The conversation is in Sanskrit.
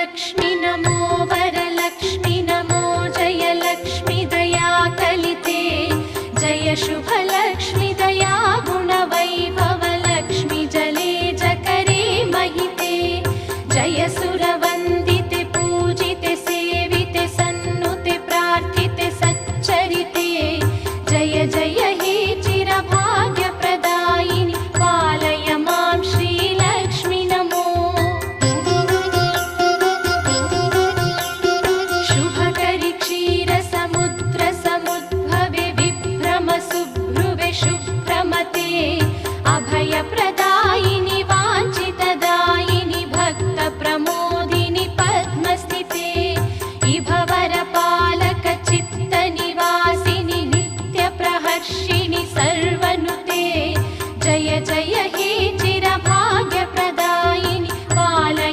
लक्ष्मी नमो वरलक्ष्मी नमो जय लक्ष्मी दया कलिते जय शुभलक्ष्मी दया गुणवैभव लक्ष्मी जले जकरे महिते जय सुरव